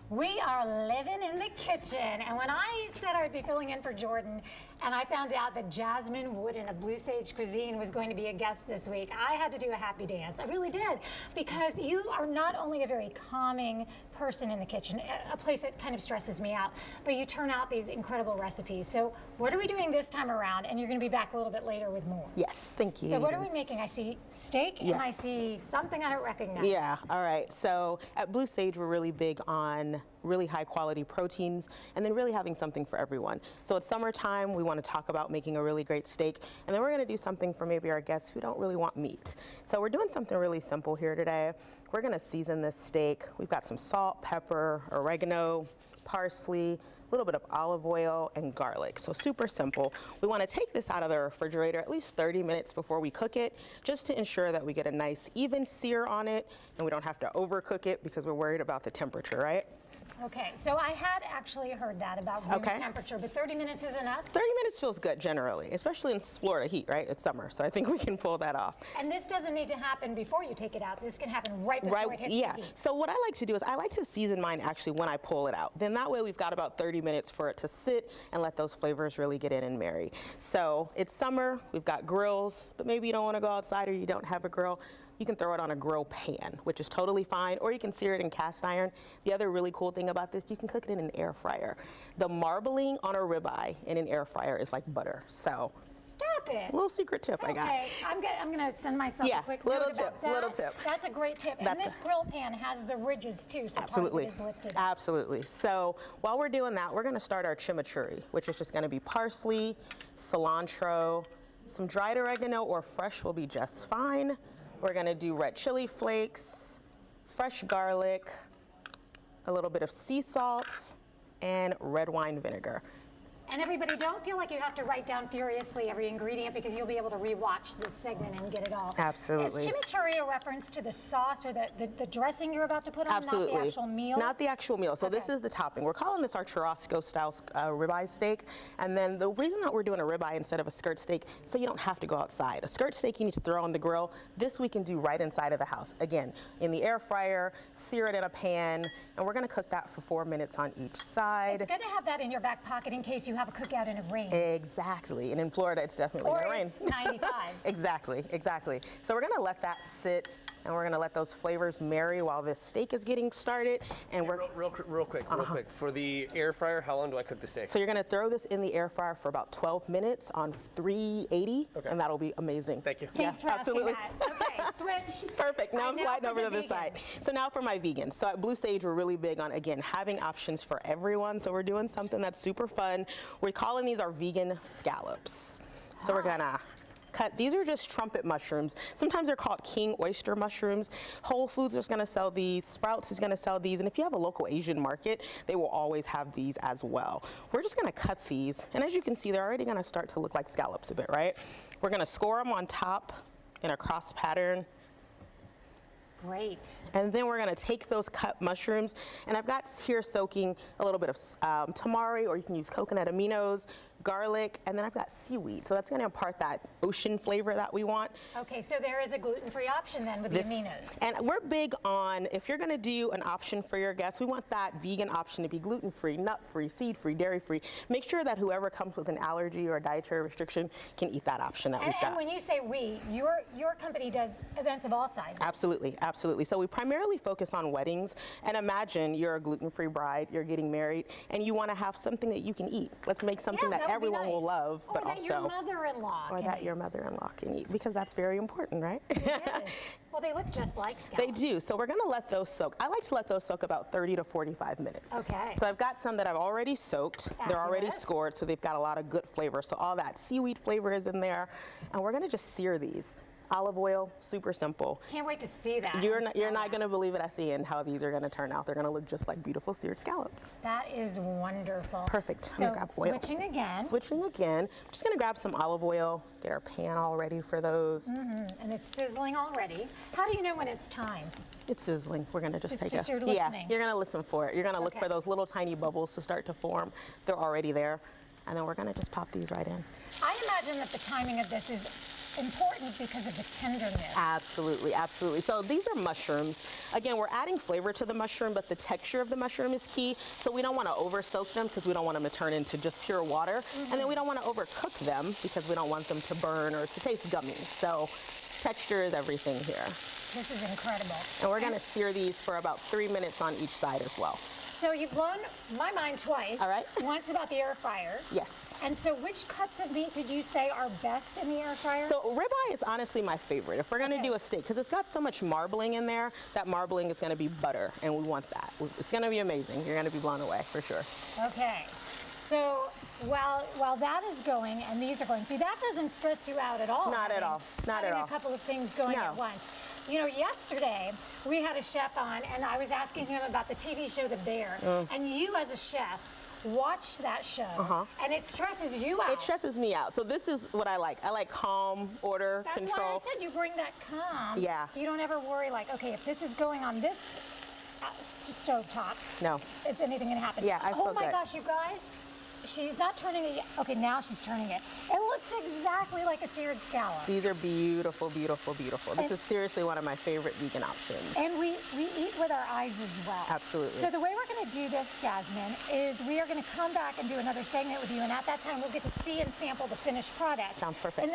We are living in the kitchen, and when I said I'd be filling in for Jordan, and I found out that Jasmine Wooden of Blue Sage Cuisine was going to be a guest this week, I had to do a happy dance. I really did, because you are not only a very calming person in the kitchen, a place that kind of stresses me out, but you turn out these incredible recipes. So what are we doing this time around? And you're going to be back a little bit later with more. Yes, thank you. So what are we making? I see steak, and I see something I don't recognize. Yeah, all right. So at Blue Sage, we're really big on really high quality proteins and then really having something for everyone. So it's summertime, we want to talk about making a really great steak, and then we're going to do something for maybe our guests who don't really want meat. So we're doing something really simple here today. We're going to season this steak. We've got some salt, pepper, oregano, parsley, a little bit of olive oil, and garlic. So super simple. We want to take this out of the refrigerator at least 30 minutes before we cook it, just to ensure that we get a nice even sear on it and we don't have to overcook it because we're worried about the temperature, right? Okay, so I had actually heard that about room temperature, but 30 minutes is enough? 30 minutes feels good generally, especially in Florida heat, right? It's summer, so I think we can pull that off. And this doesn't need to happen before you take it out. This can happen right before it hits the heat. So what I like to do is I like to season mine actually when I pull it out. Then that way we've got about 30 minutes for it to sit and let those flavors really get in and marry. So it's summer, we've got grills, but maybe you don't want to go outside or you don't have a grill. You can throw it on a grill pan, which is totally fine, or you can sear it in cast iron. The other really cool thing about this, you can cook it in an air fryer. The marbling on a ribeye in an air fryer is like butter. So stop it. Little secret tip I got. Okay, I'm gonna send myself a quick little note about tip, that. little tip. That's a great tip. And this grill pan has the ridges too, so absolutely, part of it is lifted up. Absolutely. So while we're doing that, we're gonna start our chimichurri, which is just gonna be parsley, cilantro, some dried oregano or fresh will be just fine. We're gonna do red chili flakes, fresh garlic, a little bit of sea salt, and red wine vinegar. And everybody, don't feel like you have to write down furiously every ingredient, because you'll be able to rewatch this segment and get it all. Absolutely. Is chimichurri a reference to the sauce or the dressing you're about to put on, absolutely. not the actual meal? Not the actual meal. So this is the topping. We're calling this our churrasco style ribeye steak. And then the reason that we're doing a ribeye instead of a skirt steak, so you don't have to go outside. A skirt steak you need to throw on the grill. This we can do right inside of the house. Again, in the air fryer, sear it in a pan, and we're gonna cook that for 4 minutes on each side. It's good to have that in your back pocket in case you have a cookout and it rains. Exactly, and in Florida it's definitely gonna rain. Or it's 95. Exactly, exactly. So we're gonna let that sit, and we're gonna let those flavors marry while this steak is getting started. And we're real quick. For the air fryer, how long do I cook the steak? So you're gonna throw this in the air fryer for about 12 minutes on 380, and that'll be amazing. Thank you. Thanks for absolutely. asking that. Okay, switch. Perfect. Now I'm sliding over to this side. So now for my vegans. So at Blue Sage, we're really big on, again, having options for everyone. So we're doing something that's super fun. We're calling these our vegan scallops. So we're gonna cut, these are just trumpet mushrooms. Sometimes they're called king oyster mushrooms. Whole Foods is gonna sell these, Sprouts is gonna sell these, and if you have a local Asian market, they will always have these as well. We're just gonna cut these, and as you can see, they're already gonna start to look like scallops a bit, right? We're gonna score them on top in a cross pattern. Great. And then we're gonna take those cut mushrooms, and I've got here soaking a little bit of tamari, or you can use coconut aminos, garlic, and then I've got seaweed. So that's gonna impart that ocean flavor that we want. Okay, so there is a gluten-free option then with the aminos. And we're big on, if you're gonna do an option for your guests, we want that vegan option to be gluten-free, nut-free, seed-free, dairy-free. Make sure that whoever comes with an allergy or a dietary restriction can eat that option that we've got. And when you say we, your company does events of all sizes. Absolutely, absolutely. So we primarily focus on weddings, and imagine you're a gluten-free bride, you're getting married, and you wanna have something that you can eat. Let's make something that everyone will love, but that your mother-in-law or that your mother-in-law can eat, because that's very important, right? Yes. Well, they look just like scallops. They do. So we're gonna let those soak. I like to let those soak about 30 to 45 minutes. Okay. So I've got some that I've already soaked. They're already scored, so they've got a lot of good flavor. So all that seaweed flavor is in there, and we're gonna just sear these. Olive oil, super simple. Can't wait to see that. You're not going to believe it at the end how these are going to turn out. They're going to look just like beautiful seared scallops. That is wonderful. Perfect. So grab oil. Switching again. Switching again. I'm just going to grab some olive oil, get our pan all ready for those. And it's sizzling already. How do you know when it's time? It's sizzling. We're going to just take a... You're listening. Yeah, you're going to listen for it. You're going to look for those little tiny bubbles to start to form. They're already there. And then we're going to just pop these right in. I imagine that the timing of this is important because of the tenderness. Absolutely, absolutely. So these are mushrooms. Again, we're adding flavor to the mushroom, but the texture of the mushroom is key. So we don't want to over soak them because we don't want them to turn into just pure water. And then we don't want to overcook them because we don't want them to burn or to taste gummy. So texture is everything here. This is incredible. And we're going to sear these for about 3 minutes on each side as well. So you've blown my mind twice. All right. Once about the air fryer. Yes. And so which cuts of meat did you say are best in the air fryer? So ribeye is honestly my favorite. If we're going to do a steak, because it's got so much marbling in there, that marbling is going to be butter, and we want that. It's going to be amazing. You're going to be blown away for sure. Okay. So while that is going and these are going, see, that doesn't stress you out at all. Not at all. Not at having all. a couple of things going No. at once. You know, yesterday we had a chef on, and I was asking him about the TV show The Bear. And you, as a chef, watch that show, and it stresses you out. It stresses me out. So this is what I like. I like calm, order, That's control. why I said you bring that calm. Yeah. You don't ever worry like, okay, if this is going on this stove top, No. is anything going to happen? Yeah, I Oh feel my good. gosh, you guys. She's not turning it yet. Okay, now she's turning it. It looks exactly like a seared scallop. These are beautiful, beautiful, beautiful. This is seriously one of my favorite vegan options. And we eat with our eyes as well. Absolutely. So the way we're going to do this, Jasmine, is we are going to come back and do another segment with you. And at that time, we'll get to see and sample the finished product. Sounds perfect. And then